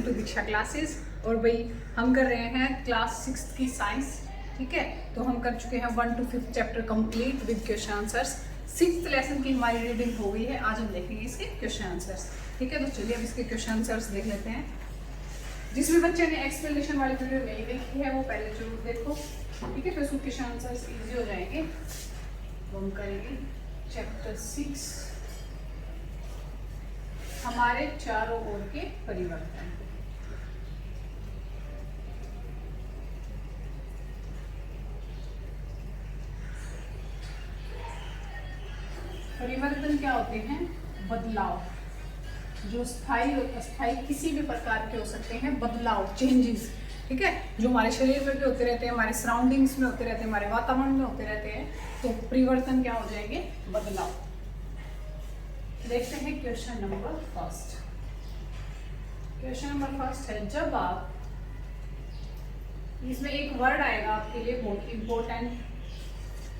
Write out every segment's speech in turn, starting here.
Welcome to Diksha classes. और भाई हम कर रहे हैं क्लास 6 की साइंस, ठीक है। तो हम कर चुके हैं 1 to 5 chapter complete with question answers. 6th lesson की हमारी रीडिंग हो गई है। आज हम देखेंगे इसके क्वेश्चन आंसर्स, ठीक है। तो चलिए अब इसके क्वेश्चन आंसर्स देख लेते हैं। जिस भी बच्चे ने एक्सप्लेनेशन वाली वीडियो नहीं देखी है वो पहले जरूर देखो, ठीक है। फिर उसके क्वेश्चन आंसर्स इजी हो जाएंगे। तो हम करेंगे चैप्टर 6 हमारे चारों ओर के परिवर्तन। परिवर्तन क्या होते हैं? बदलाव, जो स्थायी और अस्थायी किसी भी प्रकार के हो सकते हैं। बदलाव, चेंजेस, ठीक है, जो हमारे शरीर में भी होते रहते हैं, हमारे सराउंडिंग्स में होते रहते हैं, हमारे वातावरण में होते रहते हैं। तो परिवर्तन क्या हो जाएंगे? बदलाव। देखते हैं question number first. Question number first है, जब आप, इसमें एक वर्ड आएगा आपके लिए बहुत इंपॉर्टेंट,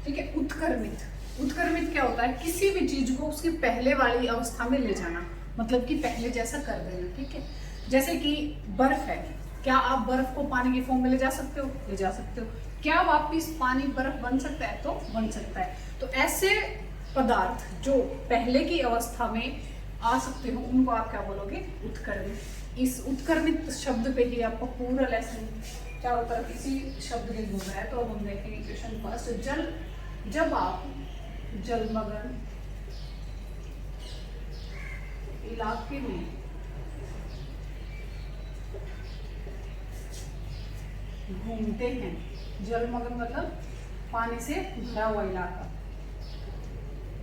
ठीक है, उत्क्रमित। उत्क्रमित क्या होता है? किसी भी चीज को उसकी पहले वाली अवस्था में ले जाना, मतलब कि पहले जैसा कर देना, ठीक है। जैसे कि बर्फ है, क्या आप बर्फ को पानी की फॉर्म में ले जा सकते हो? ले जा सकते हो। क्या वापिस पानी बर्फ बन सकता है? तो बन सकता है। तो ऐसे पदार्थ जो पहले की अवस्था में आ सकते हो उनको आप क्या बोलोगे? उत्क्रमित। इस उत्क्रमित शब्द पे ही आपको पूरा लेसन चारों तरफ इसी शब्द के घूम रहा है। तो अब हम देखेंगे क्वेश्चन फर्स्ट। जब आप जलमग्न इलाके में घूमते हैं, जलमग्न मतलब पानी से भरा हुआ इलाका,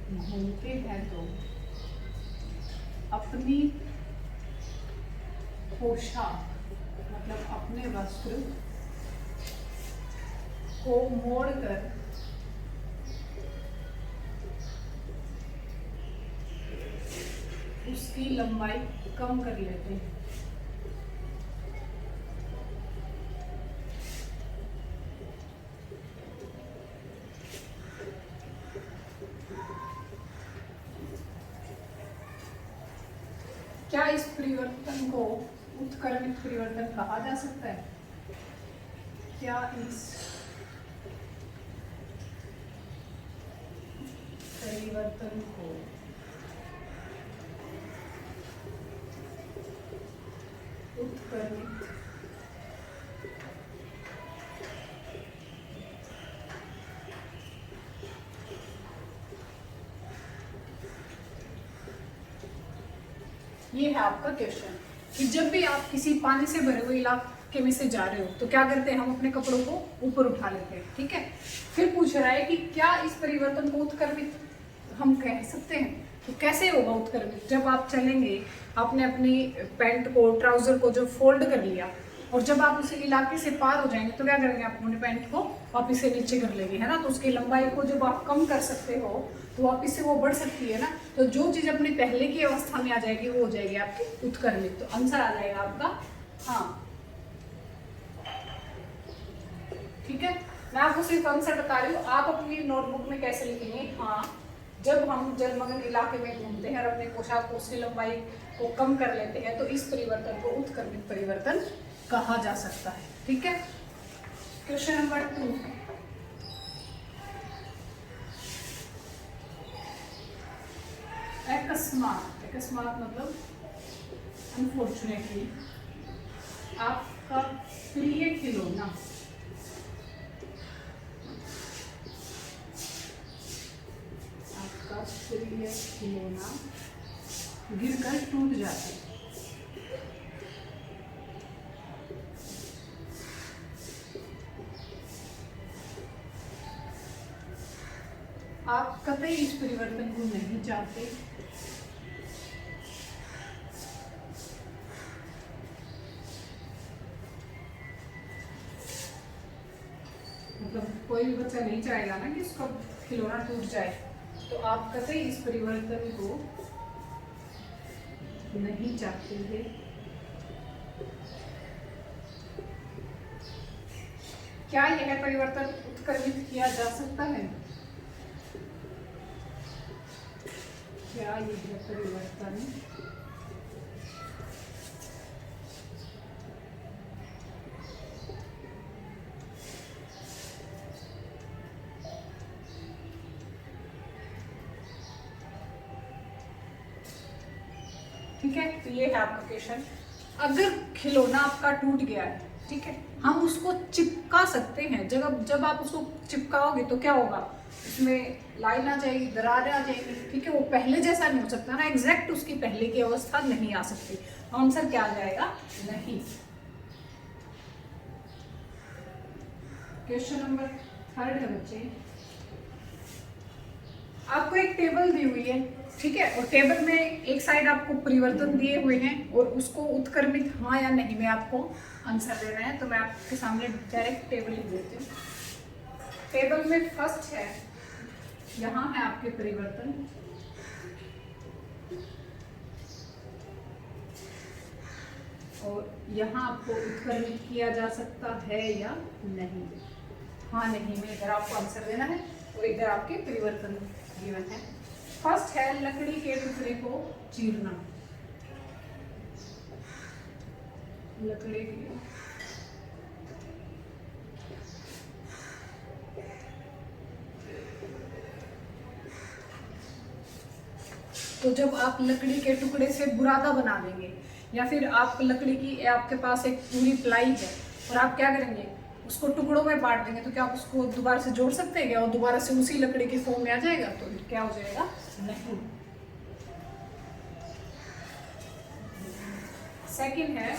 घूमते हैं तो अपनी पोशाक मतलब अपने वस्त्र को मोड़कर उसकी लंबाई कम कर लेते हैं। क्या इस परिवर्तन को उत्क्रमित परिवर्तन कहा जा सकता है? क्या इस परिवर्तन को उत्क्रमित ये है आपका क्वेश्चन कि जब भी आप किसी पानी से भरे हुए इलाके में से जा रहे हो तो क्या करते हैं? हम अपने कपड़ों को ऊपर उठा लेते हैं, ठीक है। फिर पूछ रहा है कि क्या इस परिवर्तन को उत्क्रमित हम कह सकते हैं? तो कैसे होगा उत्क्रमित? जब आप चलेंगे, आपने अपनी पैंट को, ट्राउजर को जो फोल्ड कर लिया और जब आप उस इलाके से पार हो जाएंगे तो क्या करेंगे? आप अपने पैंट को वापिस से नीचे कर लेंगे, है ना। तो उसकी लंबाई को जब आप कम कर सकते हो तो वापिस से वो बढ़ सकती है ना। तो जो चीज अपनी पहले की अवस्था में आ जाएगी वो हो जाएगी आपकी उत्क्रमित। तो आंसर आ जाएगा आपका हाँ, ठीक है। मैं आपको सिर्फ आंसर बता रही हूँ, आप अपनी नोटबुक में कैसे लिखेंगे? हाँ, जब हम जलमग्न इलाके में घूमते हैं और अपने पोशाक को, उसकी लंबाई को कम कर लेते हैं तो इस परिवर्तन को उत्क्रमित परिवर्तन कहा जा सकता है, ठीक है। क्वेश्चन नंबर 2, अकस्मात। अकस्मात मतलब अनफॉर्चुनेटली आपका प्रिय खिलौना प्रिय खिलौना गिरकर टूट जाते, आप कतई इस परिवर्तन को नहीं चाहते। मतलब कोई भी बच्चा नहीं चाहेगा ना कि उसका खिलौना टूट जाए। तो आप कतई इस परिवर्तन को नहीं चाहते थे। क्या यह परिवर्तन उत्क्रमित किया जा सकता है? क्या यह परिवर्तन ठीक है, तो ये है आपका क्वेश्चन। अगर खिलौना आपका टूट गया है, ठीक है, हम उसको चिपका सकते हैं। जब आप उसको चिपकाओगे तो क्या होगा, उसमें लाइन आ जाएगी, दरार आ जाएगी, ठीक है, वो पहले जैसा नहीं हो सकता ना, एग्जैक्ट उसकी पहले की अवस्था नहीं आ सकती। आंसर क्या आ जाएगा, नहीं। क्वेश्चन नंबर 3 है बच्चे, आपको एक टेबल दी हुई है, ठीक है, और टेबल में एक साइड आपको परिवर्तन दिए हुए हैं और उसको उत्क्रमित हाँ या नहीं में आपको आंसर देना है। तो मैं आपके सामने डायरेक्ट टेबल लिख देती हूँ। टेबल में फर्स्ट है, यहाँ है आपके परिवर्तन, और यहाँ आपको उत्क्रमित किया जा सकता है या नहीं, हाँ नहीं में इधर आपको आंसर देना है और इधर आपके परिवर्तन गिवन है। फर्स्ट है लकड़ी के टुकड़े को चीरना, लकड़ी के तो जब आप लकड़ी के टुकड़े से बुरादा बना देंगे, या फिर आप लकड़ी की, आपके पास एक पूरी प्लाई है और आप क्या करेंगे, उसको टुकड़ों में बांट देंगे, तो क्या आप उसको दोबारा से जोड़ सकते हैं क्या, और दोबारा से उसी लकड़ी की फॉर्म में आ जाएगा, तो क्या हो जाएगा, नहीं। सेकंड है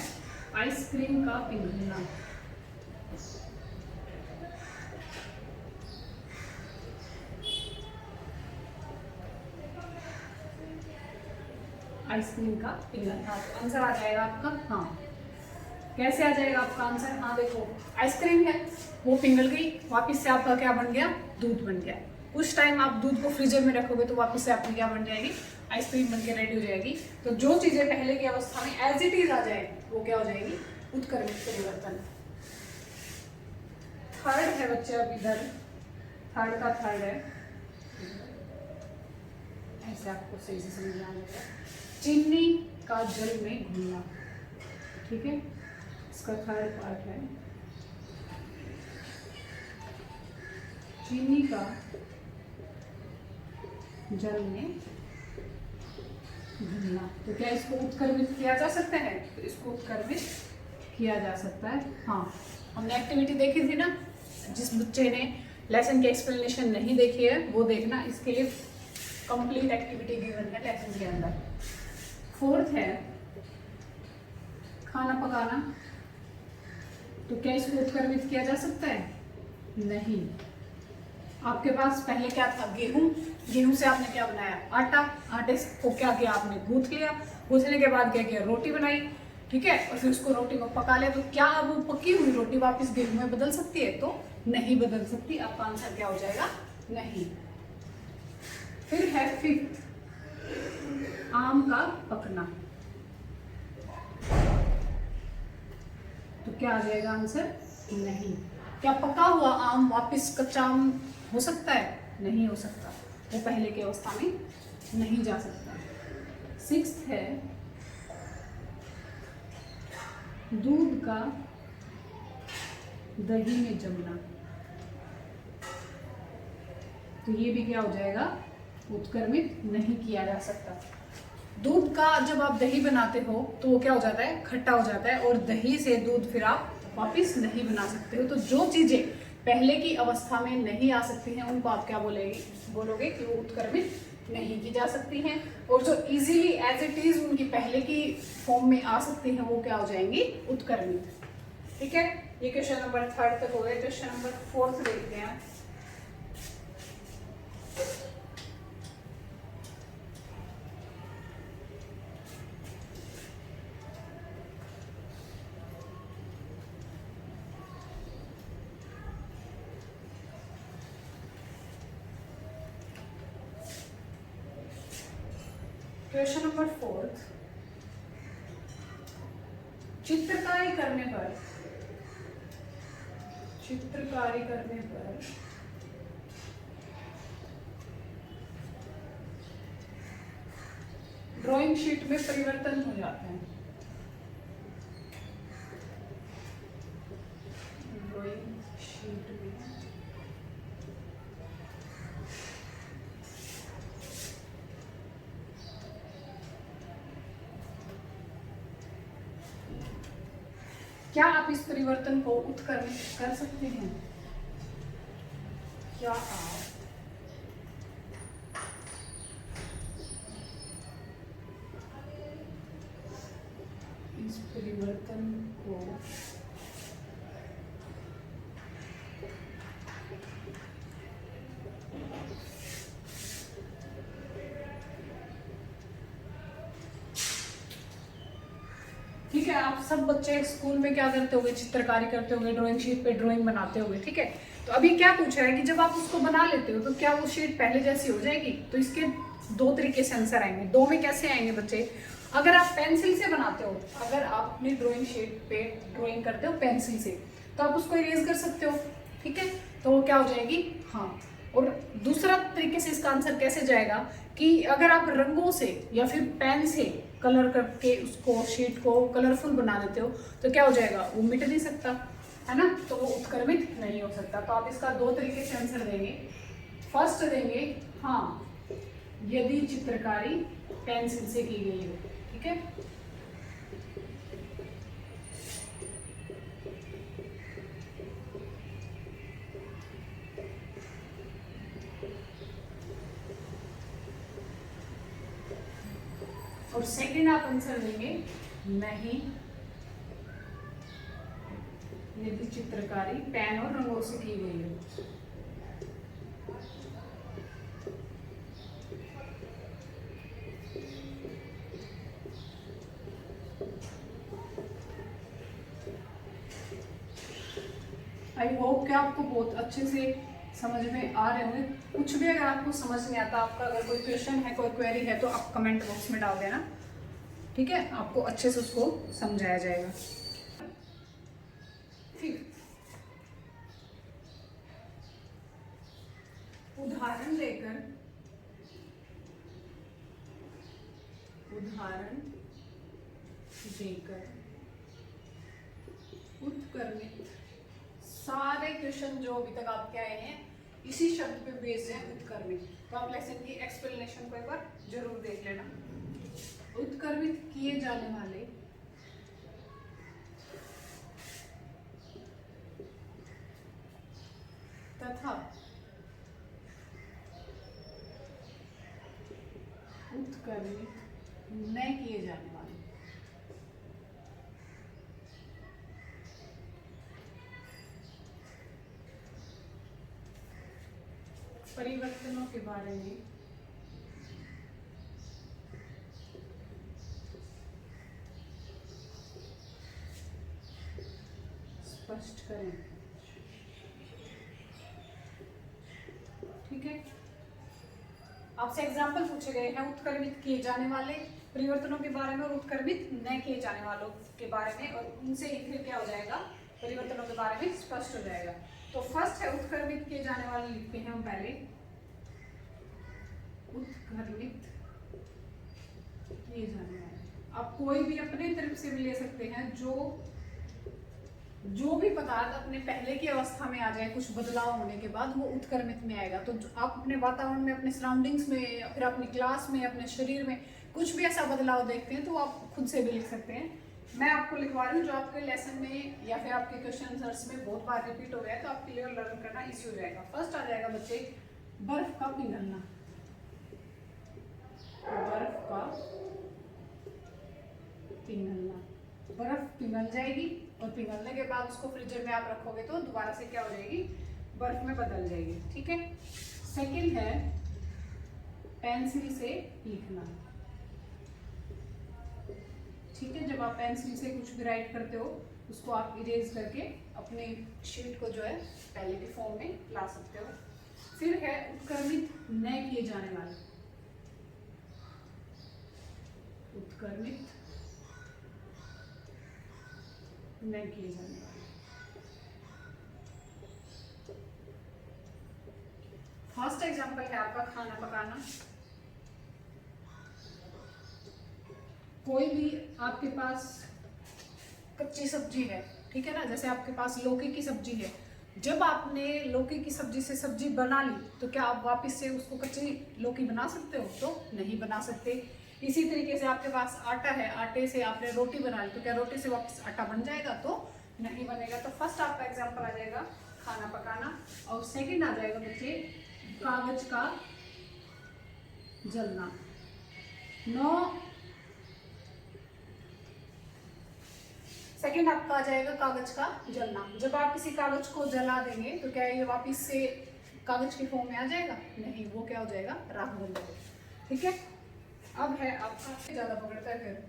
आइसक्रीम का पिघलना, आइसक्रीम का पिघलना, तो आंसर आ जाएगा आपका हाँ। कैसे आ जाएगा आपका आंसर, हाँ देखो, आइसक्रीम है, वो पिघल गई, वापस से आपका क्या बन गया, दूध बन गया। कुछ टाइम आप दूध को फ्रीजर में रखोगे तो वापस से आपकी क्या बन जाएगी, आइसक्रीम बन के रेडी हो जाएगी। तो जो चीजें पहले की अवस्था में एज इट इज आ जाए वो क्या हो जाएगी, उत्क्रमित परिवर्तन। थर्ड है बच्चे, अब इधर थर्ड का थर्ड है, ऐसे आपको सही से समझ आ जाएगा। चीनी का जल में घुलना, ठीक है, इसका थर्ड पार्ट है चीनी का जल में घुलना। तो क्या इसको उत्क्रमित किया जा सकता है, तो इसको उत्क्रमित किया जा सकता है, हाँ। हमने एक्टिविटी देखी थी ना, जिस बच्चे ने लेसन की एक्सप्लेनेशन नहीं देखी है वो देखना, इसके लिए कंप्लीट एक्टिविटी गिवन है लेसन के अंदर। फोर्थ है खाना पकाना, तो क्या इसको उत्क्रमित किया जा सकता है, नहीं। आपके पास पहले क्या था, गेहूं, गेहूं से आपने क्या बनाया, आटा, आटे को क्या किया आपने, गूंथ लिया, गूंथने के बाद क्या किया, रोटी बनाई, ठीक है, और फिर उसको रोटी को पका लिया। तो क्या अब वो पकी हुई रोटी वापस गेहूं में बदल सकती है, तो नहीं बदल सकती। आपका आंसर क्या हो जाएगा, नहीं। फिर है फिफ्थ, आम का पकना, तो क्या आ जाएगा आंसर, नहीं। क्या पका हुआ आम वापस कच्चा आम हो सकता है, नहीं हो सकता, वो पहले की अवस्था में नहीं जा सकता। सिक्स्थ है दूध का दही में जमना, तो ये भी क्या हो जाएगा, उत्क्रमित नहीं किया जा सकता। दूध का जब आप दही बनाते हो तो वो क्या हो जाता है, खट्टा हो जाता है, और दही से दूध फिर आप वापिस नहीं बना सकते हो। तो जो चीजें पहले की अवस्था में नहीं आ सकती हैं उनको आप क्या बोलोगे कि वो उत्क्रमित नहीं की जा सकती हैं, और जो इजीली एज इट इज उनकी पहले की फॉर्म में आ सकती हैं वो क्या हो जाएंगी, उत्क्रमित। ठीक है, ये क्वेश्चन नंबर 3 तक हो गए। क्वेश्चन नंबर 4 देखते हैं। क्वेश्चन नंबर 4, चित्रकारी करने पर ड्राइंग शीट में परिवर्तन हो जाते हैं। ड्राइंग शीट में क्या आप इस परिवर्तन को उत्क्रमित कर सकते हैं? क्या आप इस परिवर्तन को ठीक है, आप सब बच्चे स्कूल में क्या करते होंगे? चित्रकारी करते होंगे, ड्राइंग शीट पे ड्राइंग बनाते होंगे, ठीक है। तो अभी क्या पूछा है कि जब आप उसको बना लेते हो तो क्या वो शीट पहले जैसी हो जाएगी? तो इसके दो तरीके से आंसर आएंगे। दो में कैसे आएंगे बच्चे? अगर आप पेंसिल से बनाते हो, अगर आप अपनी ड्राइंग शीट पे ड्राइंग करते हो पेंसिल से, तो आप उसको इरेज कर सकते हो, ठीक है, तो वो क्या हो जाएगी? हाँ। और दूसरा तरीके से इसका आंसर कैसे जाएगा कि अगर आप रंगों से या फिर पेन से कलर करके उसको शीट को कलरफुल बना देते हो तो क्या हो जाएगा? वो मिट नहीं सकता, है ना, तो वो उत्क्रमित नहीं हो सकता। तो आप इसका दो तरीके से आंसर देंगे। फर्स्ट देंगे हाँ, यदि चित्रकारी पेंसिल से की गई हो, ठीक है। और सेकंड आप आंसर देंगे नहीं, यदि चित्रकारी पेन और रंगों से की गई हो। आई होप कि आपको बहुत अच्छे से समझ में आ रहे होंगे। कुछ भी अगर आपको समझ नहीं आता, आपका अगर कोई क्वेश्चन है, कोई क्वेरी है, तो आप कमेंट बॉक्स में डाल देना, ठीक है, आपको अच्छे से उसको समझाया जाएगा। फिर उदाहरण लेकर उत्क्रमित सारे क्वेश्चन जो अभी तक आपके आए हैं इसी शब्द पे बेस्ड है, उत्क्रमित। तो आप लेसन की एक्सप्लेनेशन को एक बार जरूर देख लेना। उत्क्रमित किए जाने वाले तथा उत्क्रमित न किए जाने वाले परिवर्तनों के बारे में स्पष्ट करें, ठीक है। आपसे एग्जाम्पल पूछे गए हैं उत्क्रमित किए जाने वाले परिवर्तनों के बारे में और उत्क्रमित न किए जाने वालों के बारे में, और उनसे ही फिर क्या हो जाएगा? परिवर्तनों के बारे में स्पष्ट हो जाएगा। तो फर्स्ट है उत्क्रमित किए जाने वाले, लिखते हैं हम पहले उत्क्रमित किए जाने वाले। आप कोई भी अपने तरफ से भी ले सकते हैं, जो भी पदार्थ अपने पहले की अवस्था में आ जाए, कुछ बदलाव होने के बाद वो उत्क्रमित में आएगा। तो आप अपने वातावरण में, अपने सराउंडिंग्स में, फिर अपनी क्लास में, अपने शरीर में कुछ भी ऐसा बदलाव देखते हैं तो आप खुद से भी लिख सकते हैं। मैं आपको लिखवा रही हूँ जो आपके लेसन में या फिर आपके क्वेश्चन आंसर्स में बहुत बार रिपीट हो गया है, तो आप क्लियर लर्न करना इजी हो जाएगा। फर्स्ट आ जाएगा बच्चे, बर्फ का पिघलना। बर्फ का पिघलना, बर्फ पिघल जाएगी और पिघलने के बाद उसको फ्रीजर में आप रखोगे तो दोबारा से क्या हो जाएगी? बर्फ में बदल जाएगी, ठीक है। सेकंड है पेंसिल से लिखना, ठीक है। जब आप पेंसिल से कुछ भी राइट करते हो उसको आप इरेज करके अपने शीट को जो है पहले के फॉर्म में ला सकते हो। फिर है उत्क्रमित न किए जाने वाले, उत्क्रमित न किए जाने वाले। फर्स्ट एग्जांपल है आपका खाना पकाना। कोई भी आपके पास कच्ची सब्जी है, ठीक है ना, जैसे आपके पास लौकी की सब्जी है, जब आपने लौकी की सब्जी से सब्जी बना ली तो क्या आप वापस से उसको कच्ची लौकी बना सकते हो? तो नहीं बना सकते। इसी तरीके से आपके पास आटा है, आटे से आपने रोटी बना ली तो क्या रोटी से वापस आटा बन जाएगा? तो नहीं बनेगा। तो फर्स्ट आपका एग्जाम्पल आ जाएगा खाना पकाना, और सेकंड आ जाएगा बच्चे कागज का जलना। नो, सेकंड आपका आ जाएगा कागज का जलना। जब आप किसी कागज को जला देंगे तो क्या ये वापस से कागज के फॉर्म में आ जाएगा? नहीं, वो क्या हो जाएगा? राख बन जाएगा। ठीक है, अब है आपका ज्यादा पकड़ता है फिर।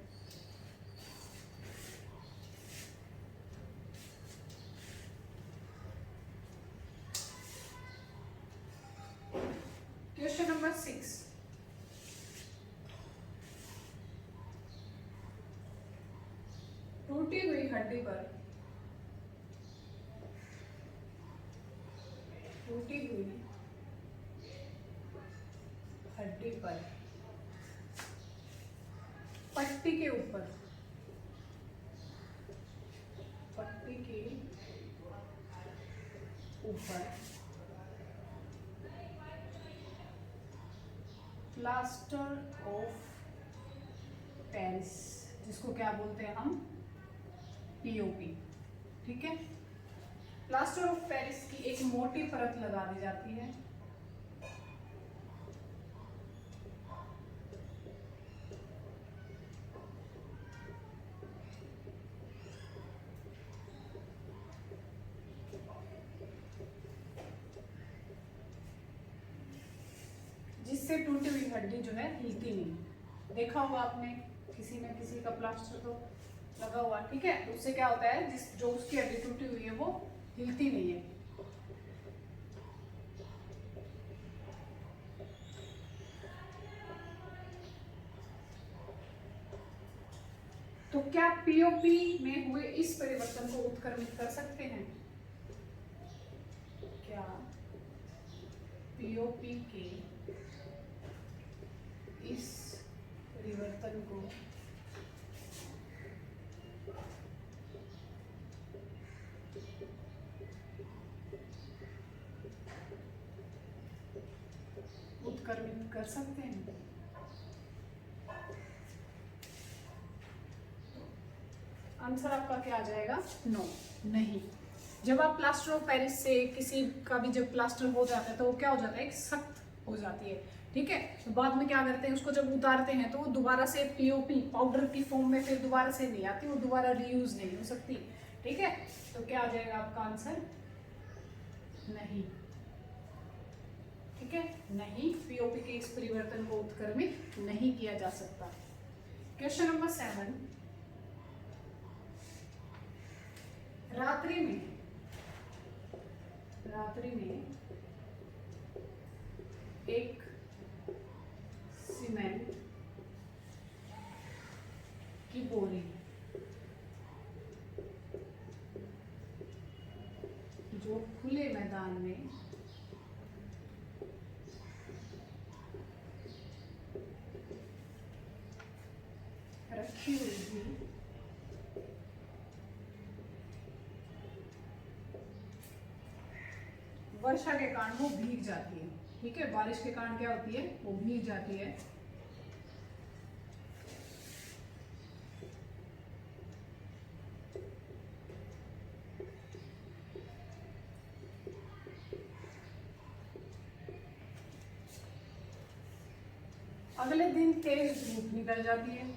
क्वेश्चन नंबर 6, टूटी हुई हड्डी पर, टूटी हुई हड्डी पर पट्टी के ऊपर, पट्टी के ऊपर प्लास्टर ऑफ पेरिस, जिसको क्या बोलते हैं हम? पीओपी। ठीक है, प्लास्टर ऑफ पेरिस की एक मोटी परत लगा दी जाती है। जिससे टूटी हुई हड्डी जो है हिलती नहीं। देखा होगा आपने किसी न किसी का प्लास्टर तो लगा हुआ। ठीक है, तो उससे क्या होता है, जिस जो उसकी हड्डी टूटी हुई है वो हिलती नहीं है। तो क्या पीओपी में हुए इस परिवर्तन को उत्क्रमित कर सकते हैं? क्या पीओपी के इस परिवर्तन को उत्क्रमित कर सकते हैं? आंसर आपका क्या आ जाएगा? नो, नहीं। जब आप प्लास्टर ऑफ पेरिस से किसी का भी जब प्लास्टर हो जाता है तो वो क्या हो जाता है? एक सख्त हो जाती है। ठीक है, तो बाद में क्या करते हैं, उसको जब उतारते हैं तो वो दोबारा से पीओपी पाउडर की फॉर्म में फिर दोबारा से नहीं आती, वो दोबारा रीयूज नहीं हो सकती। ठीक है, तो क्या आ जाएगा आपका आंसर? नहीं। ठीक है, नहीं, पीओपी के इस परिवर्तन को उत्क्रमित नहीं किया जा सकता। क्वेश्चन नंबर 7, रात्रि में एक सीमेंट की बोरी जो खुले मैदान में रखी हुई थी, वर्षा के कारण वो भीग जाती है। ठीक है, बारिश के कारण क्या होती है? वो भीग जाती है। अगले दिन तेज धूप निकल जाती है।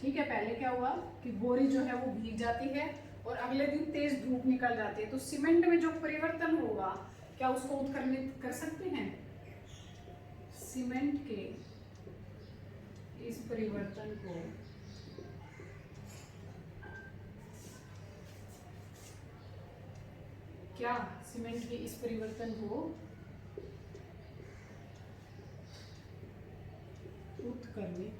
ठीक है, पहले क्या हुआ कि बोरी जो है वो भीग जाती है और अगले दिन तेज धूप निकल जाती है। तो सीमेंट में जो परिवर्तन होगा क्या उसको उत्क्रमित कर सकते हैं? सीमेंट के इस परिवर्तन को क्या सीमेंट के इस परिवर्तन को उत्क्रमित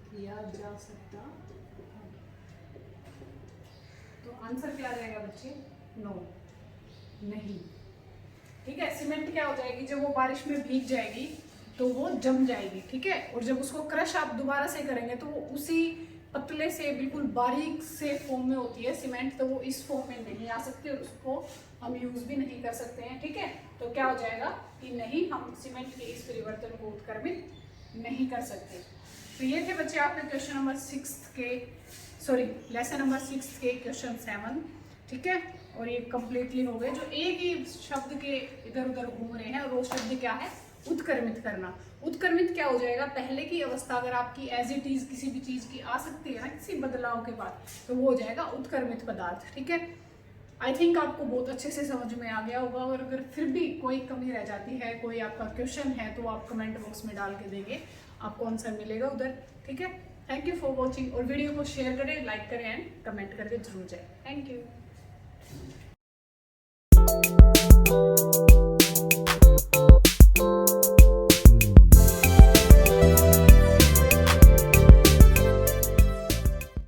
किया जा सकता? तो आंसर क्या आ जाएगा बच्चे? नो, नहीं। ठीक है, सीमेंट क्या हो जाएगी, जब वो बारिश में भीग जाएगी तो वो जम जाएगी। ठीक है, और जब उसको क्रश आप दोबारा से करेंगे तो वो उसी पतले से बिल्कुल बारीक से फॉर्म में होती है सीमेंट, तो वो इस फॉर्म में नहीं आ सकती और उसको हम यूज भी नहीं कर सकते हैं। ठीक है, तो क्या हो जाएगा कि नहीं, हम सीमेंट के इस परिवर्तन को उत्क्रमित नहीं कर सकते। तो ये थे बच्चे आपके क्वेश्चन नंबर 6 के, सॉरी लेसन नंबर 6 के क्वेश्चन 7। ठीक है, और ये कंप्लीटली हो गए। जो एक ही शब्द के इधर उधर घूम रहे हैं, और वो शब्द क्या है, उत्क्रमित करना। उत्क्रमित क्या हो जाएगा, पहले की अवस्था अगर आपकी एज इट इज किसी भी चीज की आ सकती है ना किसी बदलाव के बाद, तो वो हो जाएगा उत्क्रमित पदार्थ। ठीक है, आई थिंक आपको बहुत अच्छे से समझ में आ गया होगा, और अगर फिर भी कोई कमी रह जाती है, कोई आपका क्वेश्चन है, तो आप कमेंट बॉक्स में डाल के देंगे, आपको आंसर मिलेगा उधर। ठीक है, थैंक यू फॉर वॉचिंग, और वीडियो को शेयर करें, लाइक करें एंड कमेंट करके जरूर जाए। Thank you.